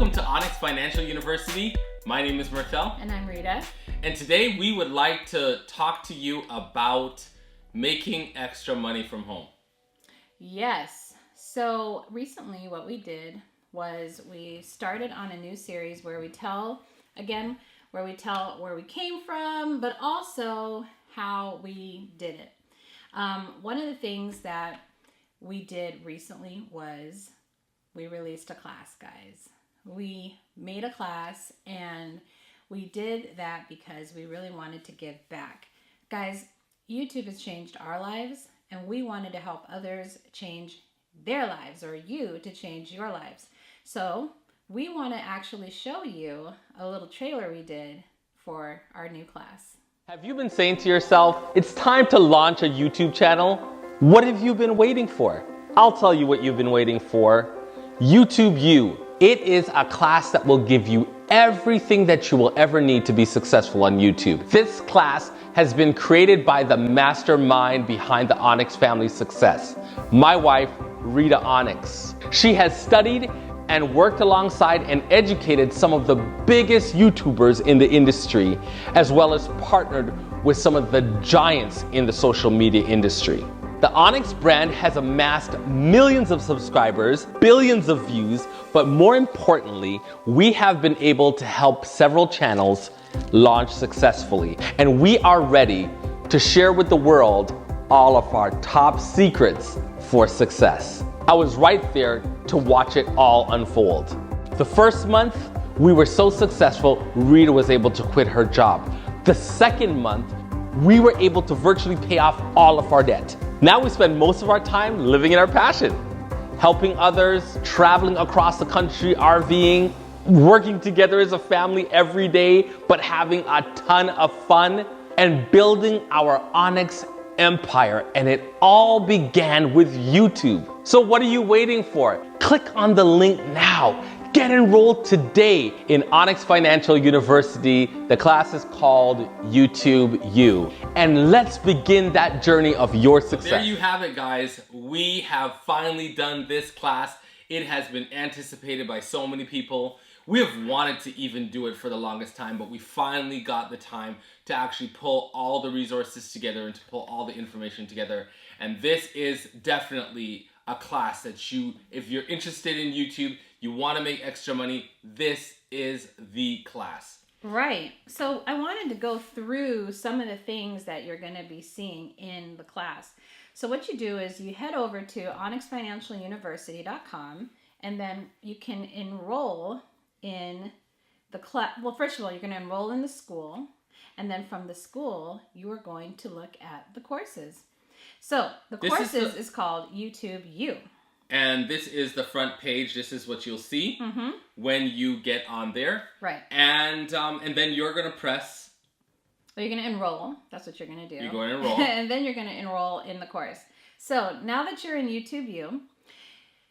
Welcome to Onyx Financial University. My name is Mirthell. And I'm Rita. And today we would like to talk to you about making extra money from home. Yes. So recently what we did was we started on a new series where we tell where we came from, but also how we did it. One of the things that we did recently was we released a class, guys. We made a class and we did that because we really wanted to give back. Guys, YouTube has changed our lives and we wanted to help others change their lives, or you to change your lives. So we want to actually show you a little trailer we did for our new class. Have you been saying to yourself, it's time to launch a YouTube channel? What have you been waiting for? I'll tell you what you've been waiting for. YouTube U. It is a class that will give you everything that you will ever need to be successful on YouTube. This class has been created by the mastermind behind the Onyx family's success, my wife, Rita Onyx. She has studied and worked alongside and educated some of the biggest YouTubers in the industry, as well as partnered with some of the giants in the social media industry. The Onyx brand has amassed millions of subscribers, billions of views, but more importantly, we have been able to help several channels launch successfully. And we are ready to share with the world all of our top secrets for success. I was right there to watch it all unfold. The first month, we were so successful, Rita was able to quit her job. The second month, we were able to virtually pay off all of our debt. Now we spend most of our time living in our passion, helping others, traveling across the country, RVing, working together as a family every day, but having a ton of fun and building our Onyx empire. And it all began with YouTube. So what are you waiting for? Click on the link now. Get enrolled today in Onyx Financial University. The class is called YouTube U. And let's begin that journey of your success. There you have it, guys. We have finally done this class. It has been anticipated by so many people. We have wanted to even do it for the longest time, but we finally got the time to actually pull all the resources together and to pull all the information together. And this is definitely a class that if you're interested in YouTube, you want to make extra money, this is the class. Right. So I wanted to go through some of the things that you're going to be seeing in the class. So what you do is you head over to onyxfinancialuniversity.com and then you can enroll in the class. Well, first of all, you're going to enroll in the school, and then from the school, you are going to look at the courses. So the courses is called YouTube U. And this is the front page. This is what you'll see when you get on there. Right. And then you're going to press. Well, you're going to enroll. That's what you're going to do. You're going to enroll. And then you're going to enroll in the course. So now that you're in YouTube U,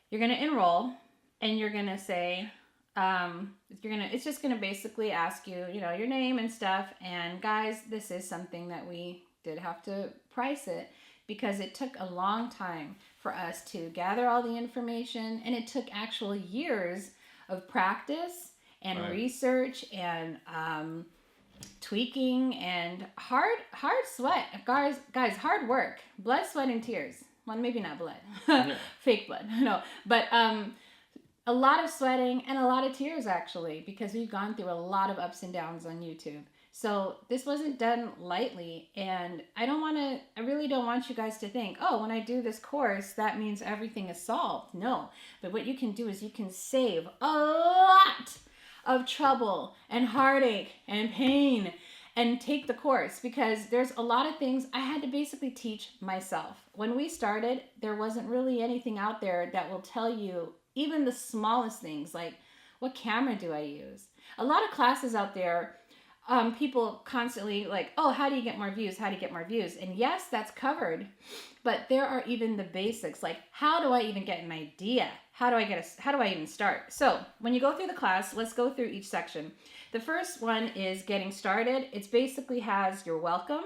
you're going to enroll and you're going to say, it's just going to basically ask you, your name and stuff. And guys, this is something that we did have to price it because it took a long time for us to gather all the information, and it took actual years of practice and research and tweaking and hard sweat. Guys, hard work, blood, sweat, and tears. Well, maybe not blood, fake blood, no, but a lot of sweating and a lot of tears actually, because we've gone through a lot of ups and downs on YouTube. So this wasn't done lightly, and I really don't want you guys to think, oh, when I do this course, that means everything is solved. No, but what you can do is you can save a lot of trouble and heartache and pain and take the course, because there's a lot of things I had to basically teach myself. When we started, there wasn't really anything out there that will tell you even the smallest things, like what camera do I use? A lot of classes out there, people constantly like, oh, how do you get more views? How do you get more views? And yes, that's covered, but there are even the basics, like how do I even get an idea? How do I even start? So when you go through the class, let's go through each section. The first one is getting started. It basically has your welcome,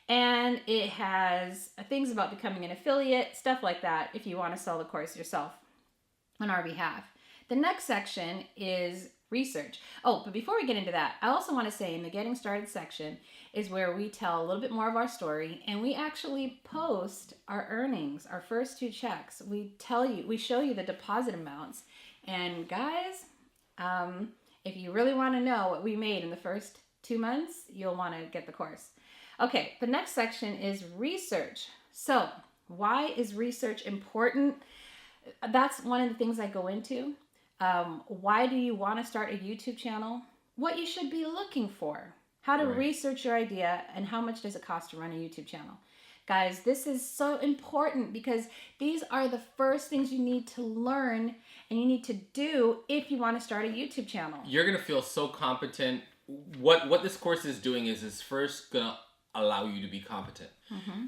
and it has things about becoming an affiliate, stuff like that, if you want to sell the course yourself on our behalf. The next section is research. Oh, but before we get into that, I also want to say in the getting started section is where we tell a little bit more of our story, and we actually post our earnings, our first 2 checks. We show you the deposit amounts. And guys, if you really want to know what we made in the first 2 months, you'll want to get the course. Okay, the next section is research. So why is research important? That's one of the things I go into. Why do you want to start a YouTube channel? What you should be looking for. How to research your idea, and how much does it cost to run a YouTube channel. Guys, this is so important because these are the first things you need to learn and you need to do if you want to start a YouTube channel. You're going to feel so competent. What this course is doing is it's first going to allow you to be competent.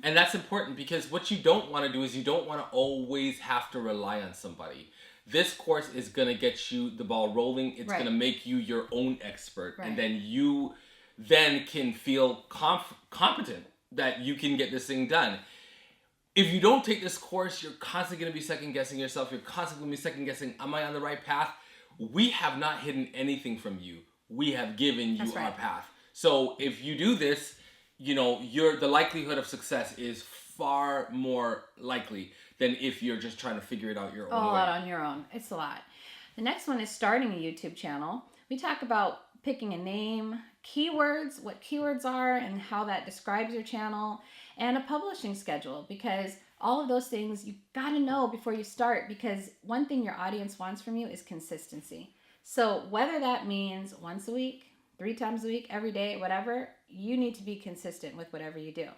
And that's important because what you don't want to do is you don't want to always have to rely on somebody. This course is going to get you the ball rolling. It's going to make you your own expert. And then you then can feel competent that you can get this thing done. If you don't take this course, you're constantly going to be second guessing yourself. You're constantly going to be second guessing, am I on the right path? We have not hidden anything from you. We have given you our path. So if you do this, you know, the likelihood of success is far more likely than if you're just trying to figure it out your own way. A lot on your own. It's a lot. The next one is starting a YouTube channel. We talk about picking a name, keywords, what keywords are and how that describes your channel, and a publishing schedule, because all of those things you got to know before you start, because one thing your audience wants from you is consistency. So whether that means once a week, 3 times a week, every day, whatever, you need to be consistent with whatever you do.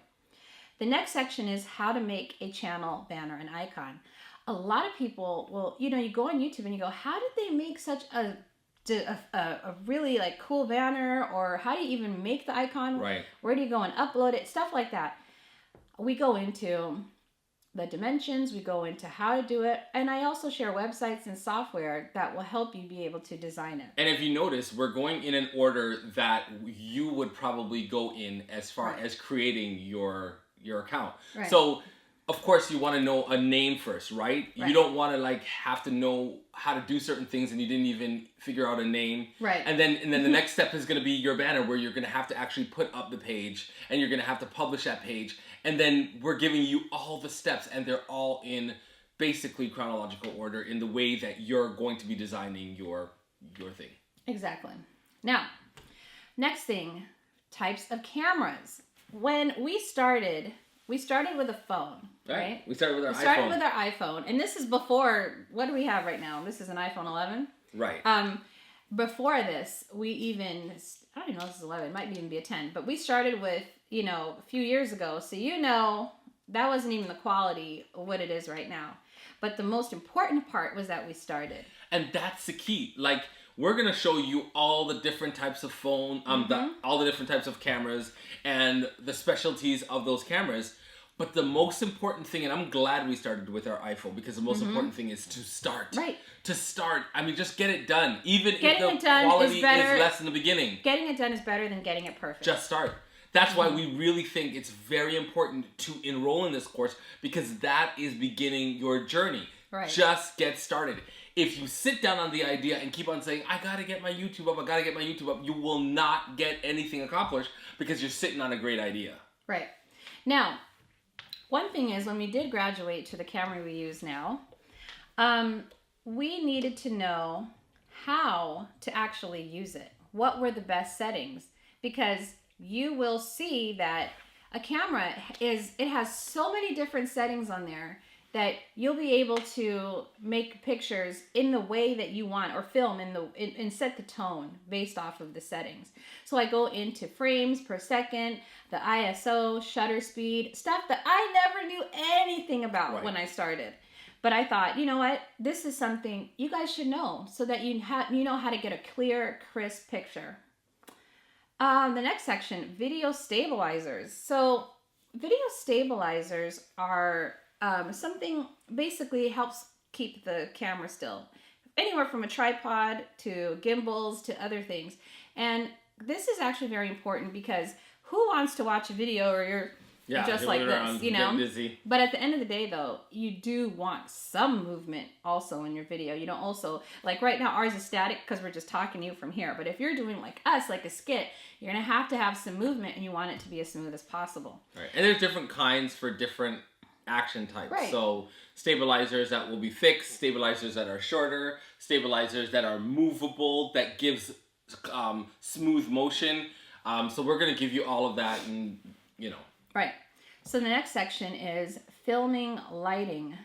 The next section is how to make a channel banner, an icon. A lot of people will, you go on YouTube and you go, how did they make such a really like cool banner, or how do you even make the icon? Where do you go and upload it? Stuff like that. We go into the dimensions, we go into how to do it, and I also share websites and software that will help you be able to design it. And if you notice, we're going in an order that you would probably go in as far as creating your account. So of course you want to know a name first, right? You don't want to like have to know how to do certain things and you didn't even figure out a name. And then the next step is going to be your banner, where you're going to have to actually put up the page and you're going to have to publish that page. And then we're giving you all the steps, and they're all in basically chronological order in the way that you're going to be designing your thing. Exactly. Now, next thing, types of cameras. When we started with a phone, right? We started with our iPhone. And this is before, what do we have right now? This is an iPhone 11. Before this, we even, I don't even know if this is 11, it might even be a 10, but we started with, a few years ago. So, that wasn't even the quality of what it is right now. But the most important part was that we started. And that's the key. Like, we're going to show you all the different types of phone, all the different types of cameras and the specialties of those cameras. But the most important thing, and I'm glad we started with our iPhone, because the most important thing is to start. To start. I mean, just get it done. Even if the quality is less in the beginning. Getting it done is better than getting it perfect. Just start. That's why we really think it's very important to enroll in this course, because that is beginning your journey. Just get started. If you sit down on the idea and keep on saying, I got to get my YouTube up, you will not get anything accomplished because you're sitting on a great idea. Now, one thing is, when we did graduate to the camera we use now, we needed to know how to actually use it. What were the best settings? Because you will see that a camera has so many different settings on there that you'll be able to make pictures in the way that you want, or film and set the tone based off of the settings. So I go into frames per second, the ISO, shutter speed, stuff that I never knew anything about when I started. But I thought, you know what? This is something you guys should know, so that you know how to get a clear, crisp picture. The next section, video stabilizers. So video stabilizers are something basically helps keep the camera still. Anywhere from a tripod to gimbals to other things. And this is actually very important, because who wants to watch a video, or Yeah, just you're like moving around, this, you know. getting busy. But at the end of the day, though, you do want some movement also in your video. You don't also, like right now, ours is static because we're just talking to you from here. But if you're doing like us, like a skit, you're going to have some movement, and you want it to be as smooth as possible. Right. And there's different kinds for different action types. Right. So stabilizers that will be fixed, stabilizers that are shorter, stabilizers that are movable, that gives smooth motion. So we're going to give you all of that, and you know. Right. So the next section is filming lighting.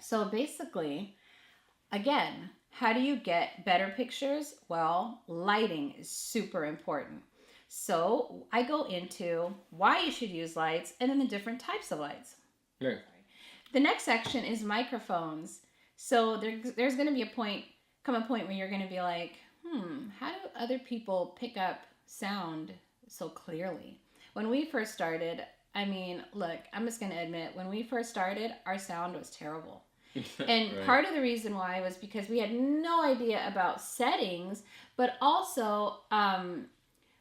So basically, again, how do you get better pictures? Well, lighting is super important. So I go into why you should use lights and then the different types of lights. Right. The next section is microphones. So there's going to be a point where you're going to be like, how do other people pick up sound so clearly? When we first started, I mean, look, I'm just going to admit, when we first started, our sound was terrible. And Right. part of the reason why was because we had no idea about settings, but also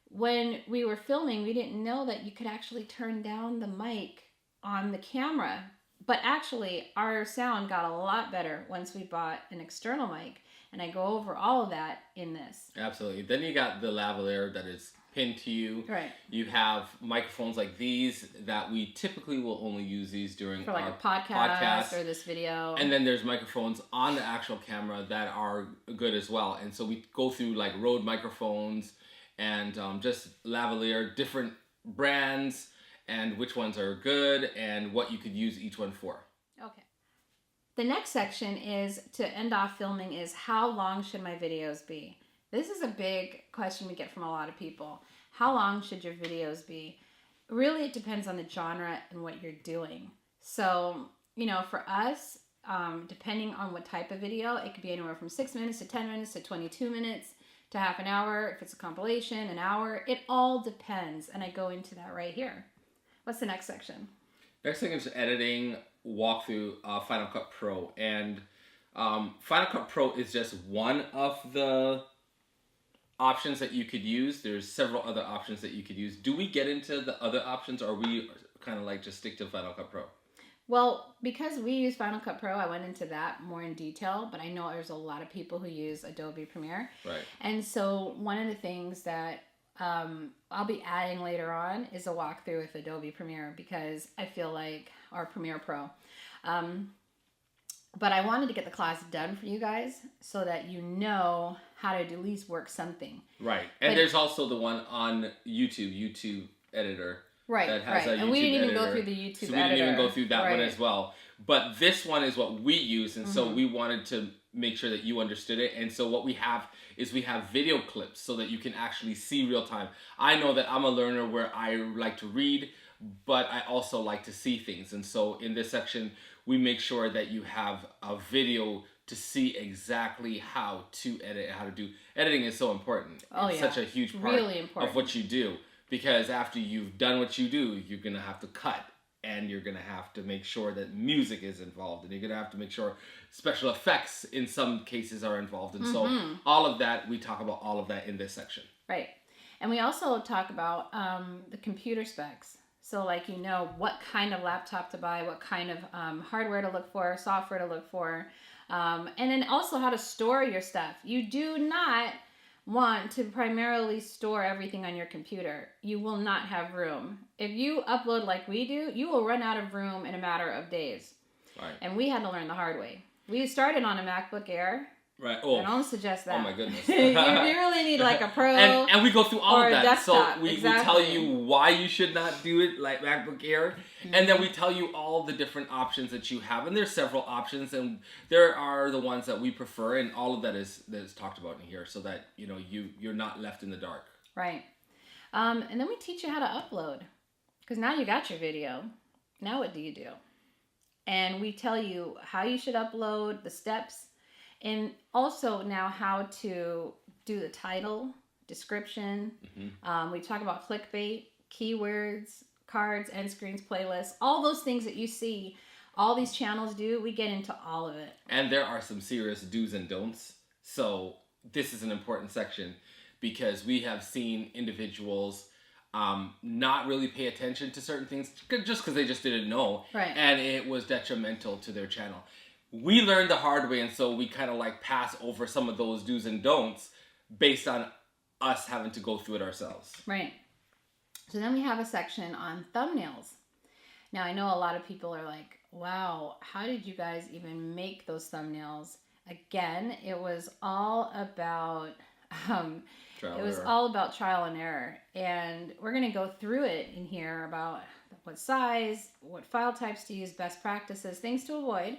when we were filming, we didn't know that you could actually turn down the mic on the camera. But actually, our sound got a lot better once we bought an external mic. And I go over all of that in this. Absolutely. Then you got the lavalier that is pinned to you. Right. You have microphones like these that we typically will only use these during For like our a podcast or this video. And then there's microphones on the actual camera that are good as well. And so we go through like Rode microphones and just lavalier, different brands and which ones are good and what you could use each one for. Okay. The next section is, to end off filming, is how long should my videos be? This is a big question we get from a lot of people. How long should your videos be? Really, it depends on the genre and what you're doing. So, you know, for us, depending on what type of video, it could be anywhere from 6 minutes to 10 minutes to 22 minutes to half an hour. If it's a compilation, an hour. It all depends, and I go into that right here. What's the next section? Next thing is editing, walkthrough Final Cut Pro. And Final Cut Pro is just one of the options that you could use. There's several other options that you could use. Do we get into the other options, or we kind of like just stick to Final Cut Pro? Well, because we use Final Cut Pro, I went into that more in detail, but I know there's a lot of people who use Adobe Premiere. Right. And so one of the things that I'll be adding later on is a walkthrough with Adobe Premiere, because I feel like, or Premiere Pro. But I wanted to get the class done for you guys so that you know how to at least work something. Right. And there's also the one on YouTube editor. Right, that has right. a And we YouTube didn't even editor. go through the YouTube editor. So we didn't even go through that one Right. as well. But this one is what we use, and so we wanted to make sure that you understood it. And so what we have is we have video clips so that you can actually see real time. I know that I'm a learner where I like to read, but I also like to see things. And so in this section, we make sure that you have a video to see exactly how to edit, how to do. Editing is so important. Oh, It's yeah. such a huge part Really important. of what you do. Because after you've done what you do, you're going to have to cut. And you're going to have to make sure that music is involved. And you're going to have to make sure special effects in some cases are involved. And so all of that, we talk about all of that in this section. Right. And we also talk about the computer specs. So like, you know, what kind of laptop to buy, what kind of hardware to look for, software to look for. And then also how to store your stuff. You do not want to primarily store everything on your computer. You will not have room. If you upload like we do, you will run out of room in a matter of days. Right. And we had to learn the hard way. We started on a MacBook Air. Right. Oh. I don't suggest that. Oh my goodness. you really need like a Pro. And we go through all or of a that. desktop, So we exactly. tell you why you should not do it like MacBook Air. And then we tell you all the different options that you have. And there's several options, and there are the ones that we prefer, and all of that is talked about in here so that you know you're not left in the dark. Right. And then we teach you how to upload. Because now you got your video. Now what do you do? And we tell you how you should upload, the steps, and also now how to do the title, description. We talk about clickbait, keywords, cards, end screens, playlists, all those things that you see all these channels do. We get into all of it. And there are some serious do's and don'ts. So this is an important section because we have seen individuals not really pay attention to certain things just because they just didn't know. Right. And it was detrimental to their channel. We learned the hard way, and so we kind of like pass over some of those do's and don'ts based on us having to go through it ourselves. Right. So then we have a section on thumbnails. Now, I know a lot of people are like, wow, how did you guys even make those thumbnails? Again, it was all about trial and error. And we're going to go through it in here about what size, what file types to use, best practices, things to avoid.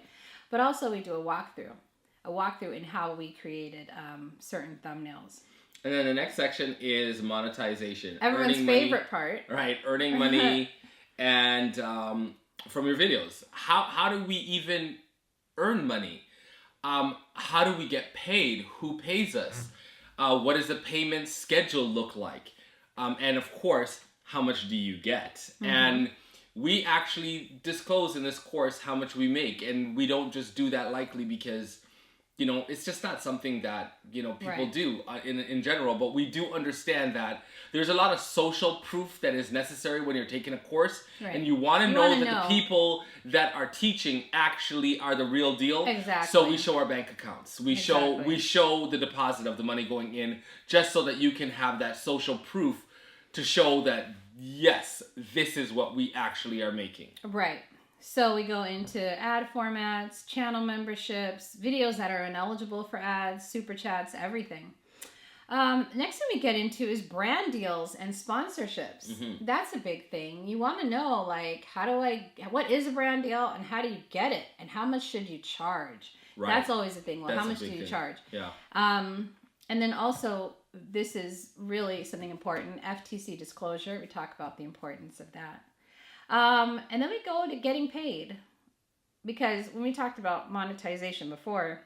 But also we do a walkthrough in how we created certain thumbnails. And then the next section is monetization. Everyone's favorite part. Right, earning money and from your videos. How do we even earn money? How do we get paid? Who pays us? What does the payment schedule look like? And of course, how much do you get? Mm-hmm. And we actually disclose in this course how much we make. And we don't just do that lightly because, you know, it's just not something that, you know, people do in general. But we do understand that there's a lot of social proof that is necessary when you're taking a course. Right. And you want to know that the people that are teaching actually are the real deal. Exactly. So we show our bank accounts. We show the deposit of the money going in just so that you can have that social proof to show that, yes, this is what we actually are making. Right. So we go into ad formats, channel memberships, videos that are ineligible for ads, super chats, everything. Next thing we get into is brand deals and sponsorships. Mm-hmm. That's a big thing. You want to know, like, what is a brand deal and how do you get it? And how much should you charge? Right. That's always a thing. Well, how much do you charge? Yeah. And then also, this is really something important, FTC disclosure. We talk about the importance of that. And then we go to getting paid, because when we talked about monetization before,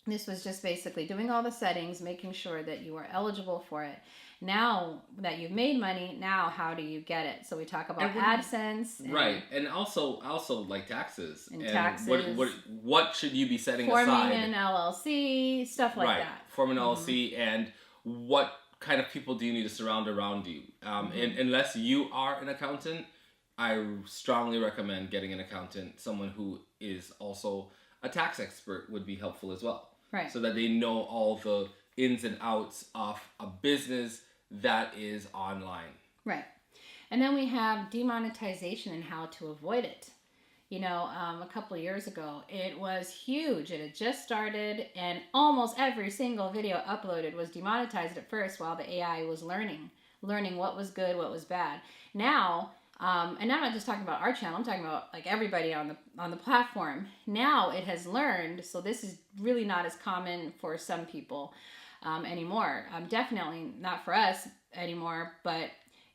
this was just basically doing all the settings, making sure that you are eligible for it. Now that you've made money, now how do you get it? So we talk about AdSense. And also like taxes. And taxes. What should you be setting aside? Forming an LLC, stuff like that. Forming an LLC, and what kind of people do you need to surround around you? And unless you are an accountant, I strongly recommend getting an accountant. Someone who is also a tax expert would be helpful as well. Right. So that they know all the ins and outs of a business that is online. Right. And then we have demonetization and how to avoid it. You know, a couple of years ago, it was huge. It had just started, and almost every single video uploaded was demonetized at first while the AI was learning what was good, what was bad. Now, and now I'm not just talking about our channel, I'm talking about like everybody on the platform. Now it has learned, so this is really not as common for some people anymore. Definitely not for us anymore, but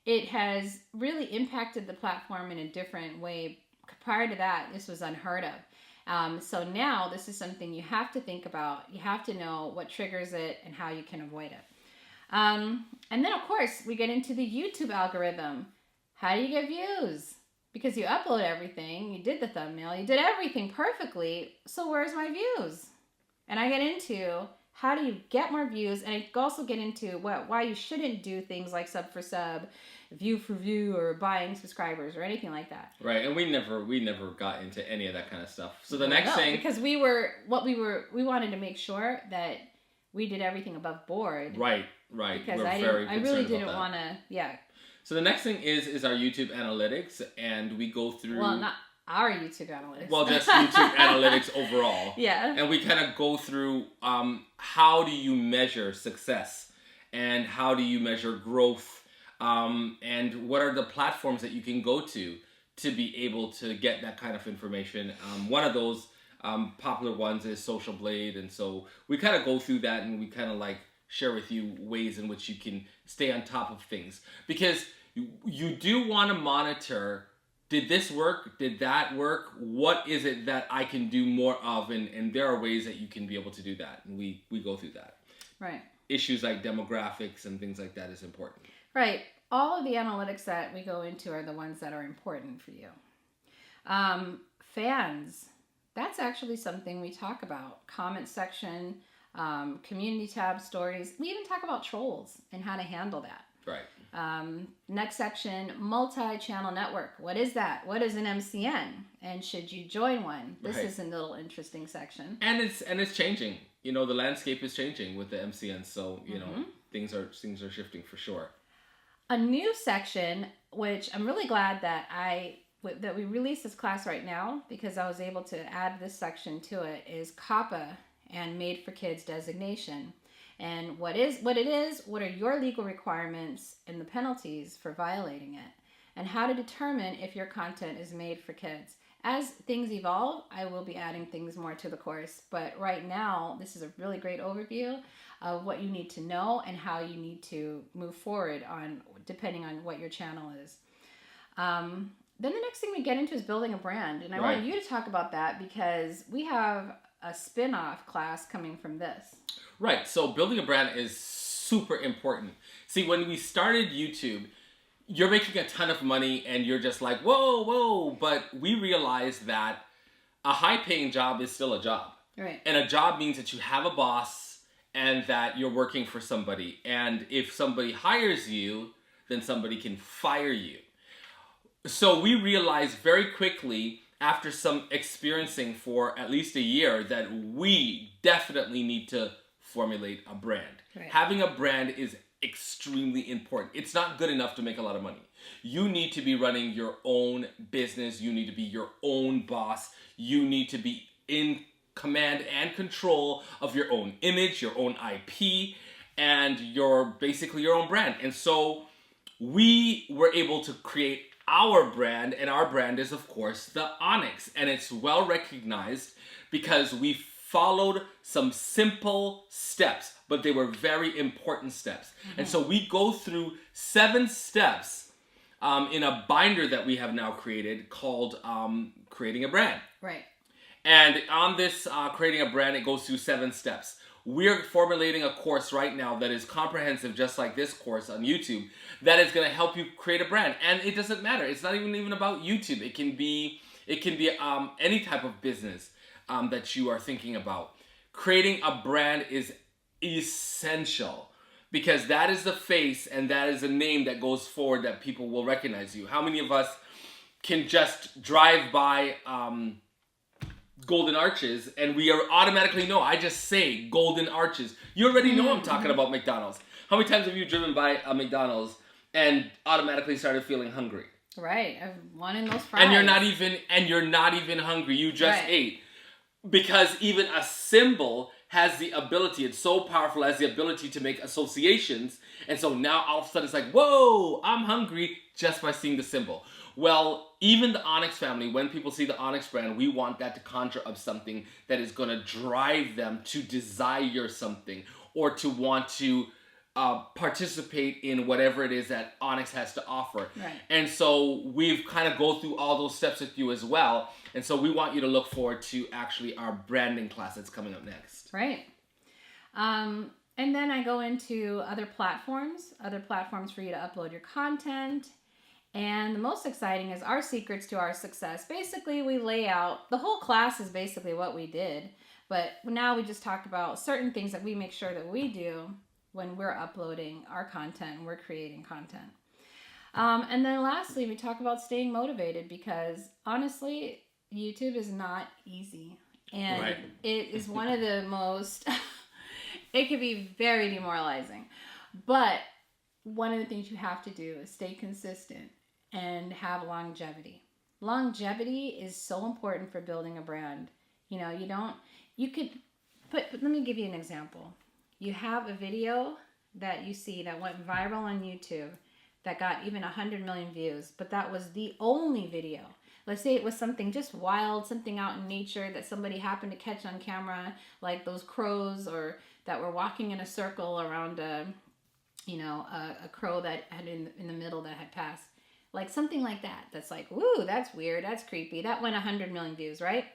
it has really impacted the platform in a different way. Prior to that, this was unheard of. So now this is something you have to think about. You have to know what triggers it and how you can avoid it. And then, of course, we get into the YouTube algorithm. How do you get views? Because you upload everything, you did the thumbnail, you did everything perfectly, so where's my views? And I get into how do you get more views, and I also get into why you shouldn't do things like sub for sub, view for view, or buying subscribers or anything like that. Right, and we never got into any of that kind of stuff. So the next thing, because we wanted to make sure that we did everything above board. Right. Because I really didn't want to, So the next thing is our YouTube analytics, and we go through... Well, not our YouTube analytics. Well, just YouTube analytics overall. Yeah. And we kind of go through how do you measure success, and how do you measure growth, and what are the platforms that you can go to be able to get that kind of information. One of those popular ones is Social Blade, and so we kind of go through that, and we kind of like share with you ways in which you can stay on top of things, because you do want to monitor, did this work, did that work, what is it that I can do more of, and there are ways that you can be able to do that, and we go through that. Right. Issues like demographics and things like that is important. Right. All of the analytics that we go into are the ones that are important for you. Fans, that's actually something we talk about. Comment section, community tab, stories. We even talk about trolls and how to handle that. Right. Next section, multi-channel network. What is that? What is an MCN? And should you join one? This is a little interesting section. And it's changing. You know, the landscape is changing with the MCN. So, you know, things are shifting for sure. A new section, which I'm really glad that we released this class right now, because I was able to add this section to it, is COPPA and Made for Kids designation. And what it is, what are your legal requirements and the penalties for violating it, and how to determine if your content is made for kids. As things evolve, I will be adding things more to the course, but right now, this is a really great overview of what you need to know and how you need to move forward on, depending on what your channel is. Then the next thing we get into is building a brand, and I want you to talk about that because we have a spin-off class coming from this. Right, so building a brand is super important. See, when we started YouTube, you're making a ton of money and you're just like, whoa, but we realized that a high-paying job is still a job. Right. And a job means that you have a boss and that you're working for somebody. And if somebody hires you, then somebody can fire you. So we realized very quickly, after some experiencing for at least a year, that we definitely need to formulate a brand. Right. Having a brand is extremely important. It's not good enough to make a lot of money. You need to be running your own business. You need to be your own boss. You need to be in command and control of your own image, your own IP, and basically your own brand. And so we were able to create our brand, and our brand is, of course, the Onyx. And it's well recognized because we followed some simple steps, but they were very important steps. And so we go through 7 steps in a binder that we have now created called Creating a Brand. Right. And on this Creating a Brand, it goes through 7 steps. We're formulating a course right now that is comprehensive, just like this course on YouTube, that is going to help you create a brand. And it doesn't matter. It's not even about YouTube. It can be any type of business that you are thinking about. Creating a brand is essential because that is the face and that is a name that goes forward that people will recognize you. How many of us can just drive by Golden Arches and we automatically know? I just say Golden Arches. You already know I'm talking about McDonald's. How many times have you driven by a McDonald's and automatically started feeling hungry? Right. I'm wanting those fries. And you're not even hungry. You just ate. Because even a symbol has the ability, it's so powerful, has the ability to make associations. And so now all of a sudden it's like, whoa, I'm hungry just by seeing the symbol. Well, even the Onyx family, when people see the Onyx brand, we want that to conjure up something that is going to drive them to desire something or to want to participate in whatever it is that Onyx has to offer. Right. And so we've kind of go through all those steps with you as well. And so we want you to look forward to actually our branding class that's coming up next. Right. And then I go into other platforms for you to upload your content. And the most exciting is our secrets to our success. Basically, we lay out, the whole class is basically what we did. But now we just talk about certain things that we make sure that we do when we're uploading our content and we're creating content. And then lastly, we talk about staying motivated because honestly, YouTube is not easy. And it is one of the most, it can be very demoralizing. But one of the things you have to do is stay consistent and have longevity. Longevity is so important for building a brand. You know, let me give you an example. You have a video that you see that went viral on YouTube that got even 100 million views, but that was the only video. Let's say it was something just wild, something out in nature that somebody happened to catch on camera, like those crows, or that were walking in a circle around a crow that had in the middle that had passed. Like something like that. That's like, woo, that's weird, that's creepy. That went 100 million views, right?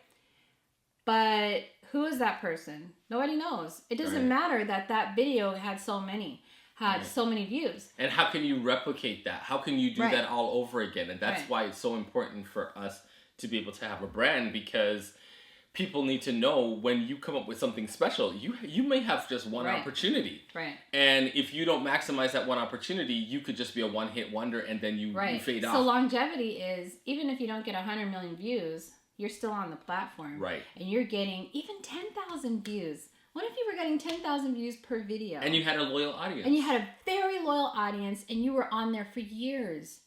But who is that person? Nobody knows. It doesn't matter that video had so many views. And how can you replicate that? How can you do that all over again? And that's why it's so important for us to be able to have a brand, because people need to know when you come up with something special, you may have just one opportunity. Right. And if you don't maximize that one opportunity, you could just be a one-hit wonder and then you fade off. So longevity is, even if you don't get 100 million views, you're still on the platform. Right. And you're getting even 10,000 views. What if you were getting 10,000 views per video? And you had a loyal audience. And you had a very loyal audience and you were on there for years.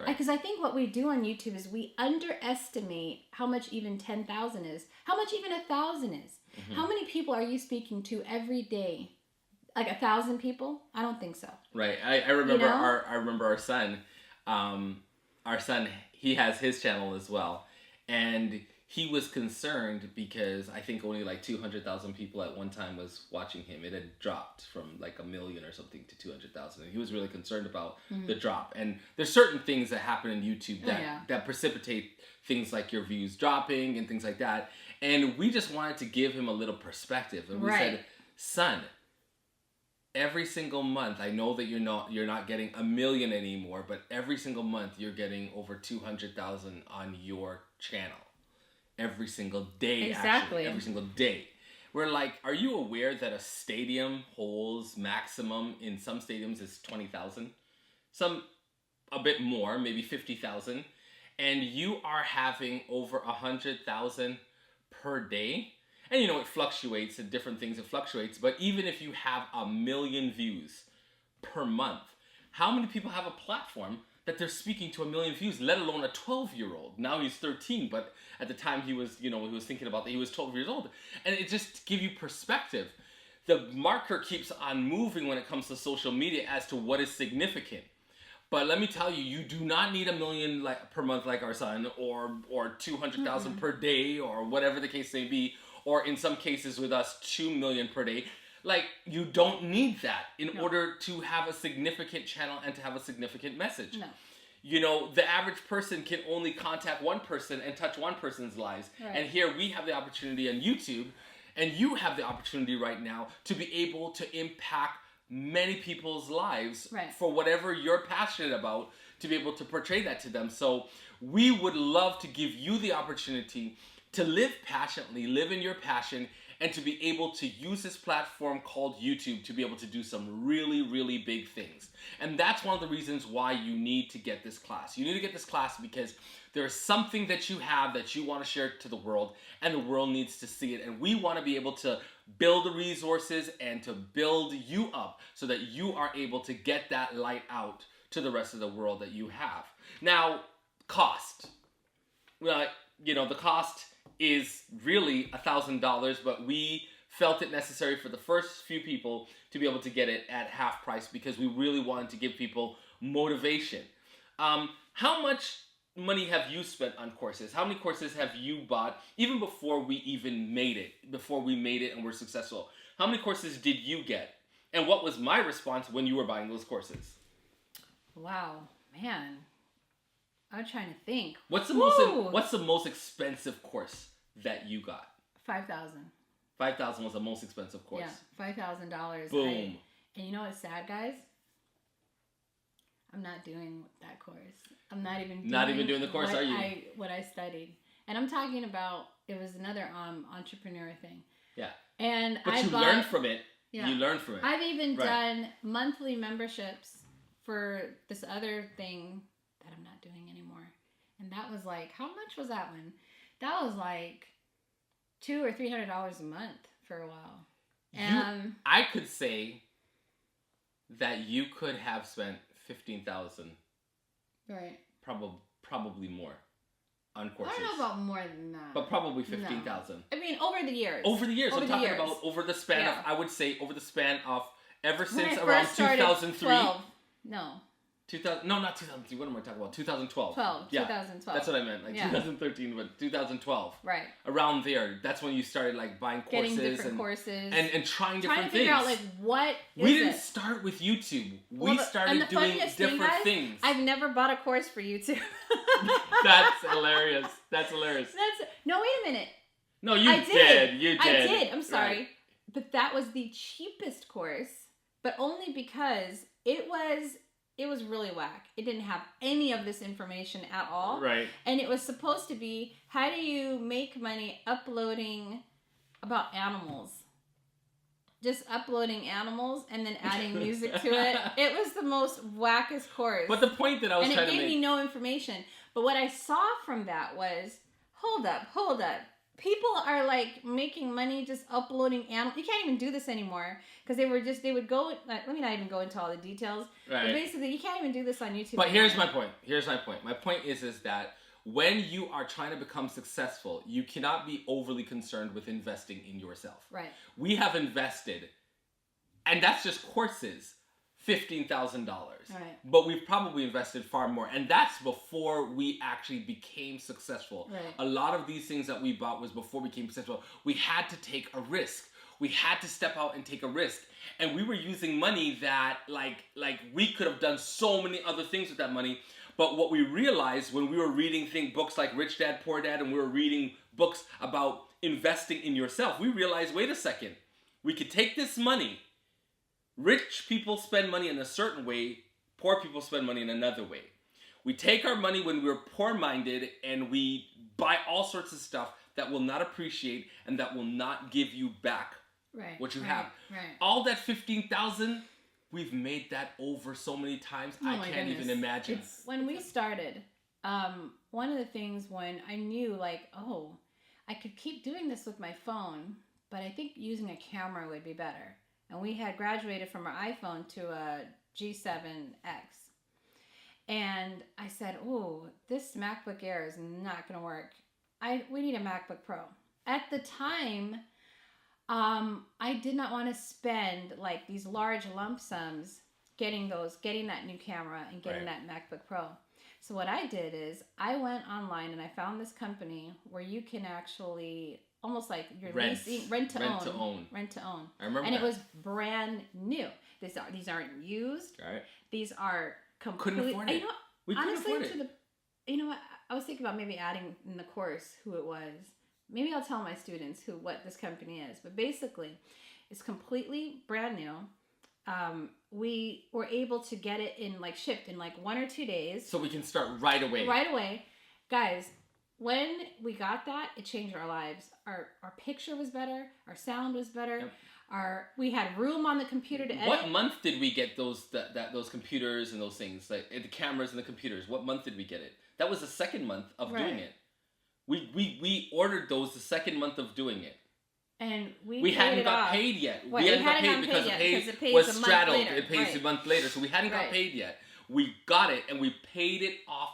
Because I think what we do on YouTube is we underestimate how much even 10,000 is, how much even 1,000 is. Mm-hmm. How many people are you speaking to every day? Like 1,000 people? I don't think so. Right. I remember our son. Our son, he has his channel as well, and he was concerned because I think only like 200,000 people at one time was watching him. It had dropped from like 1 million or something to 200,000. And he was really concerned about the drop. And there's certain things that happen in YouTube that precipitate things like your views dropping and things like that. And we just wanted to give him a little perspective. And we said, son, every single month, I know that you're not getting 1 million anymore, but every single month you're getting over 200,000 on your channel. Every single day, actually. Every single day. We're like, are you aware that a stadium holds maximum in some stadiums is 20,000? Some a bit more, maybe 50,000. And you are having over 100,000 per day. And you know, it fluctuates and different things, it fluctuates. But even if you have 1 million views per month, how many people have a platform that they're speaking to 1 million views, let alone a 12-year-old? Now he's 13, but at the time he was, he was thinking about that, he was 12 years old. And it just to give you perspective, the marker keeps on moving when it comes to social media as to what is significant. But let me tell you, you do not need 1 million per month like our son, or 200,000 per day, or whatever the case may be, or in some cases with us, 2 million per day. Like, you don't need that in order to have a significant channel and to have a significant message. No. You know, the average person can only contact one person and touch one person's lives. Right. And here we have the opportunity on YouTube, and you have the opportunity right now to be able to impact many people's lives for whatever you're passionate about, to be able to portray that to them. So we would love to give you the opportunity to live passionately, live in your passion, and to be able to use this platform called YouTube to be able to do some really, really big things. And that's one of the reasons why you need to get this class. You need to get this class because there's something that you have that you want to share to the world, and the world needs to see it. And we want to be able to build the resources and to build you up so that you are able to get that light out to the rest of the world that you have. Now, cost. Well, the cost is really $1,000, but we felt it necessary for the first few people to be able to get it at half price because we really wanted to give people motivation. How much money have you spent on courses? How many courses have you bought even before we even made it, before we made it and were successful? How many courses did you get? And what was my response when you were buying those courses? Wow, man. I'm trying to think. What's the most expensive course that you got? $5,000. $5,000 was the most expensive course. Yeah, $5,000. Boom. And you know what's sad, guys? I'm not doing that course. I'm not even doing the course, are you? What I studied. And I'm talking about, it was another entrepreneur thing. Yeah. And you learned from it. Yeah. You learned from it. I've even done monthly memberships for this other thing that I'm not doing anymore. And that was like, how much was that one? That was like $200 or $300 a month for a while. And I could say that you could have spent $15,000. Right. Probably more on courses. I don't know about more than that. But probably 15,000. No. I mean, over the years. I'm talking about over the span of, I would say, over the span of ever when since I around first started, 2003. 12. No. 2000, no, not 2003. What am I talking about? 2012. 2012. That's what I meant. 2013, but 2012. Right. Around there. That's when you started buying courses. Getting different courses. And trying different things. Trying to figure out what we didn't start with YouTube. We started doing different things. I've never bought a course for YouTube. That's hilarious. No, wait a minute. No, you did. You did. I did. I'm sorry. Right. But that was the cheapest course, but only because it was it was really whack. It didn't have any of this information at all. Right. And it was supposed to be, how do you make money uploading about animals? Just uploading animals and then adding music to it. It was the most wackest course. But the point that I was trying to make... And it gave me no information. But what I saw from that was, hold up. People are like making money just uploading animals. You can't even do this anymore because they would go, let me not even go into all the details. Right. But basically, you can't even do this on YouTube. But here's my point. My point is that when you are trying to become successful, you cannot be overly concerned with investing in yourself. Right. We have invested, and that's just courses, $15,000. Right. But we've probably invested far more, and that's before we actually became successful. Right. A lot of these things that we bought was before we became successful. We had to take a risk. We had to step out and take a risk, and we were using money that like we could have done so many other things with that money. But what we realized when we were reading books like Rich Dad, Poor Dad, and we were reading books about investing in yourself, we realized, wait a second, we could take this money. Rich people spend money in a certain way, poor people spend money in another way. We take our money when we're poor-minded and we buy all sorts of stuff that will not appreciate and that will not give you back what you have. Right. All that $15,000, we've made that over so many times. I can't even imagine. When we started, one of the things when I knew like, oh, I could keep doing this with my phone, but I think using a camera would be better. And we had graduated from our iPhone to a G7X. And I said, oh, this MacBook Air is not going to work. We need a MacBook Pro. At the time, I did not want to spend like these large lump sums getting that new camera and getting that MacBook Pro. So what I did is I went online and I found this company where you can actually almost like you're leasing, rent to own. I remember and that. it was brand new. These aren't used. Right. These are completely. Couldn't afford it. We couldn't afford it. You know what? I was thinking about maybe adding in the course who it was. Maybe I'll tell my students what this company is. But basically, it's completely brand new. We were able to get it shipped in 1 or 2 days. So we can start right away. Right away. Guys, when we got that, it changed our lives. Our picture was better. Our sound was better. Yep. We had room on the computer to edit. What month did we get those computers and those things, like the cameras and the computers? What month did we get it? That was the second month of doing it. We ordered those the second month of doing it. And we hadn't got paid yet. Right. We hadn't got paid because it pays was straddled. It pays a month later, so we hadn't got paid yet. We got it and we paid it off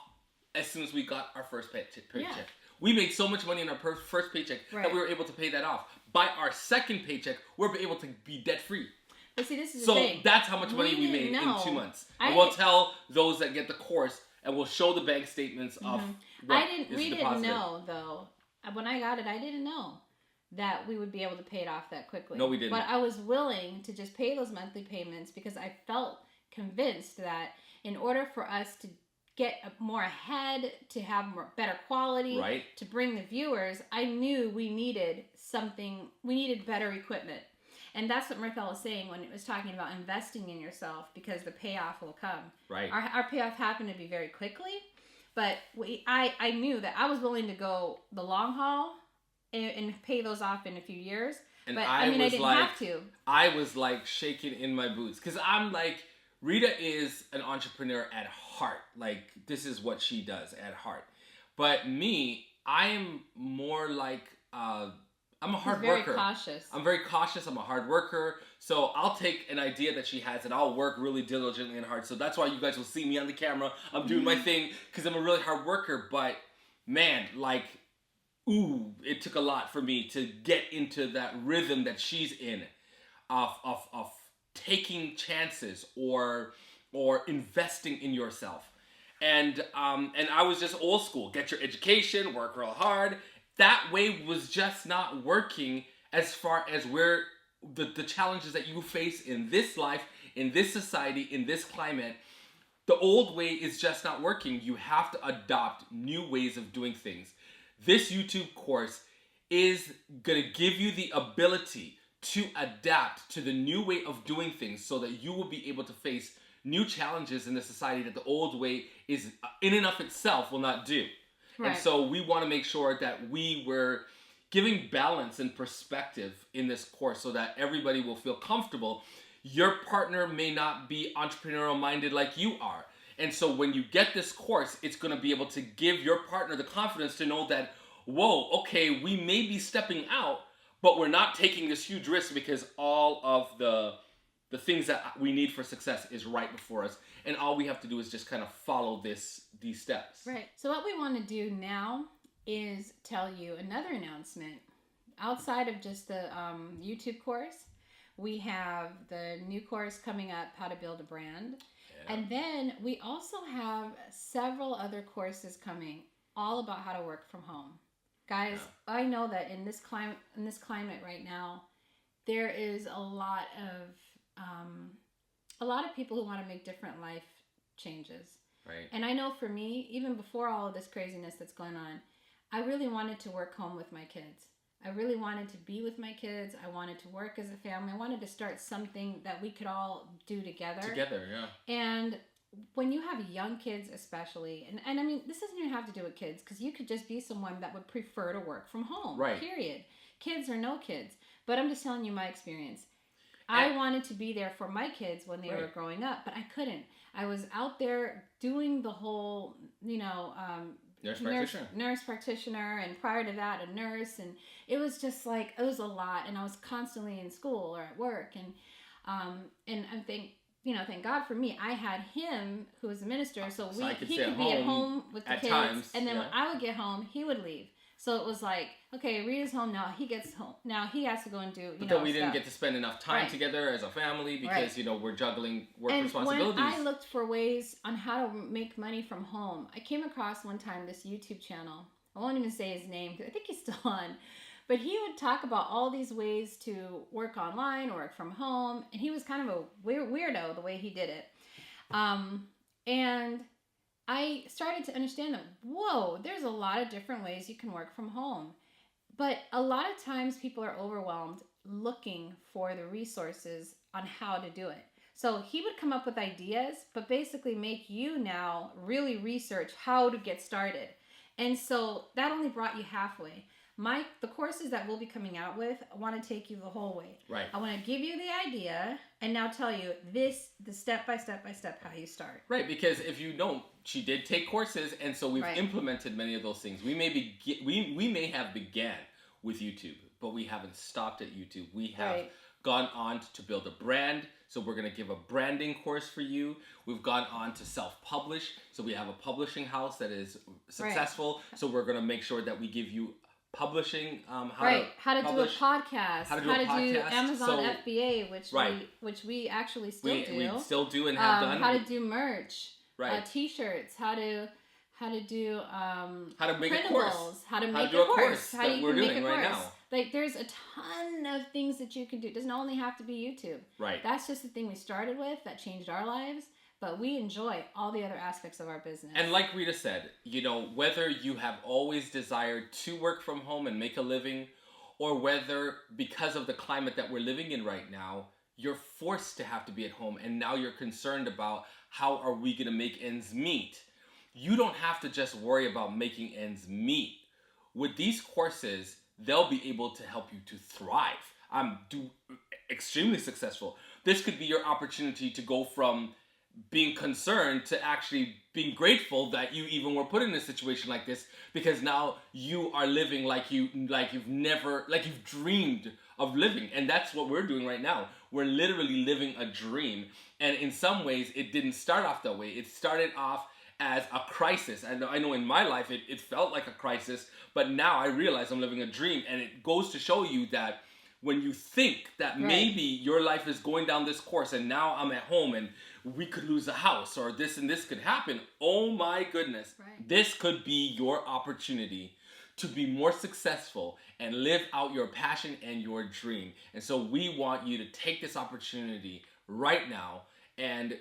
as soon as we got our first paycheck. Yeah. We made so much money in our first paycheck that we were able to pay that off. By our second paycheck, we're able to be debt free. But see, this is the thing. So that's how much money we made in 2 months. And we'll tell those that get the course, and we'll show the bank statements of what we didn't know, though. When I got it, I didn't know that we would be able to pay it off that quickly. No, we didn't. But I was willing to just pay those monthly payments because I felt convinced that in order for us to get more ahead, to have better quality, to bring the viewers, I knew we needed better equipment. And that's what Mirthell was saying when it was talking about investing in yourself, because the payoff will come. Right. Our payoff happened to be very quickly, but I knew that I was willing to go the long haul and pay those off in a few years. And but I didn't have to. I was like shaking in my boots because I'm like, Rita is an entrepreneur at heart. Like, this is what she does at heart. But me, I am more like, I'm a hard worker. Very cautious. I'm very cautious. I'm a hard worker. So I'll take an idea that she has and I'll work really diligently and hard. So that's why you guys will see me on the camera. I'm doing my thing because I'm a really hard worker. But man, it took a lot for me to get into that rhythm that she's in of taking chances or investing in yourself. And I was just old school. Get your education, work real hard. That way was just not working as far as where the challenges that you face in this life, in this society, in this climate. The old way is just not working. You have to adopt new ways of doing things. This YouTube course is going to give you the ability to adapt to the new way of doing things so that you will be able to face new challenges in the society that the old way is in and of itself will not do. Right. And so we want to make sure that we were giving balance and perspective in this course so that everybody will feel comfortable. Your partner may not be entrepreneurial minded like you are. And so when you get this course, it's going to be able to give your partner the confidence to know that, whoa, okay, we may be stepping out, but we're not taking this huge risk because all of the things that we need for success is right before us. And all we have to do is just kind of follow these steps. Right. So what we want to do now is tell you another announcement. Outside of just the YouTube course, we have the new course coming up, How to Build a Brand. Yeah. And then we also have several other courses coming, all about how to work from home. Guys, yeah. I know that in this climate right now, there is a lot of people who want to make different life changes. Right. And I know for me, even before all of this craziness that's going on, I really wanted to work home with my kids. I really wanted to be with my kids. I wanted to work as a family. I wanted to start something that we could all do together. Together, yeah. And when you have young kids especially, and I mean, this doesn't even have to do with kids, because you could just be someone that would prefer to work from home, right. Period. Kids or no kids. But I'm just telling you my experience. I wanted to be there for my kids when they right. were growing up, but I couldn't. I was out there doing the whole, nurse practitioner, and prior to that, a nurse, and it was just like, it was a lot, and I was constantly in school or at work, and I think, thank God for me, I had him who was a minister, so he could be at home with the kids, times, and then when I would get home, he would leave. So it was like, okay, Rita's home now. He gets home now. He has to go and do. But then we didn't get to spend enough time together as a family because we're juggling work responsibilities. And when I looked for ways on how to make money from home, I came across one time this YouTube channel. I won't even say his name because I think he's still on, but he would talk about all these ways to work online or work from home, and he was kind of a weirdo the way he did it, and I started to understand that, whoa, there's a lot of different ways you can work from home. But a lot of times people are overwhelmed looking for the resources on how to do it. So he would come up with ideas, but basically make you now really research how to get started. And so that only brought you halfway. The courses that we'll be coming out with, I want to take you the whole way. Right. I want to give you the idea and now tell you the step by step how you start. Right, because if you don't, she did take courses, and so we've implemented many of those things. We may have began with YouTube, but we haven't stopped at YouTube. We have gone on to build a brand, so we're going to give a branding course for you. We've gone on to self-publish, so we have a publishing house that is successful, so we're going to make sure that we give you publishing, how to do a podcast, how to do Amazon FBA, which we actually still do. We still do and have done. How to do merch, t-shirts, how to do make printables, a course, how to make a course, how that we're doing right now. Like, there's a ton of things that you can do. It doesn't only have to be YouTube. Right. That's just the thing we started with that changed our lives. But we enjoy all the other aspects of our business. And like Rita said, whether you have always desired to work from home and make a living, or whether because of the climate that we're living in right now, you're forced to have to be at home and now you're concerned about how are we going to make ends meet. You don't have to just worry about making ends meet. With these courses, they'll be able to help you to thrive. Do extremely successful. This could be your opportunity to go from being concerned to actually being grateful that you even were put in a situation like this, because now you are living like you've dreamed of living. And that's what we're doing right now. We're literally living a dream. And in some ways, it didn't start off that way. It started off as a crisis. I know in my life, it felt like a crisis, but now I realize I'm living a dream. And it goes to show you that when you think that maybe your life is going down this course and now I'm at home and we could lose a house or this and this could happen, oh my goodness, this could be your opportunity to be more successful and live out your passion and your dream. And so we want you to take this opportunity right now and,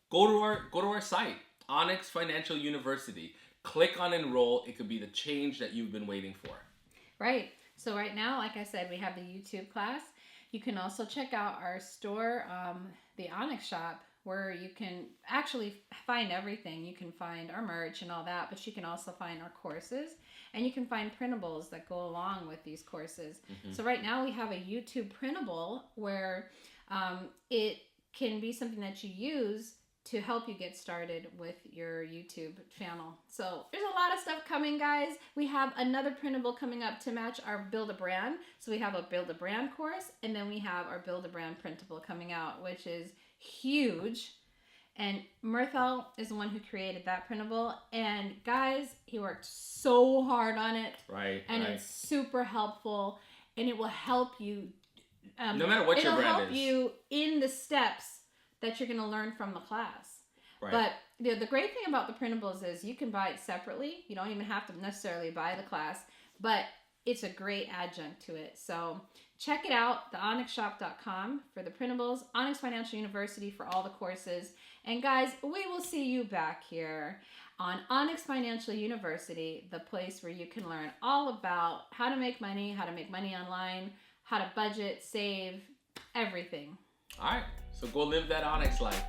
go to our site, Onyx Financial University. Click on enroll. It could be the change that you've been waiting for. Right. So right now, like I said, we have the YouTube class. You can also check out our store, the Onyx shop, where you can actually find everything. You can find our merch and all that, but you can also find our courses, and you can find printables that go along with these courses. So right now we have a YouTube printable where it can be something that you use to help you get started with your YouTube channel. So there's a lot of stuff coming, guys. We have another printable coming up to match our Build a Brand. So we have a Build a Brand course, and then we have our Build a Brand printable coming out, which is huge. And Mirthell is the one who created that printable. And guys, he worked so hard on it. Right. And it's super helpful, and it will help you. No matter what your brand is. It'll help you in the steps that you're going to learn from the class. Right. But the great thing about the printables is you can buy it separately. You don't even have to necessarily buy the class, but it's a great adjunct to it. So check it out, theonyxshop.com for the printables, Onyx Financial University for all the courses. And guys, we will see you back here on Onyx Financial University, the place where you can learn all about how to make money online, how to budget, save, everything. All right. So go live that Onyx life.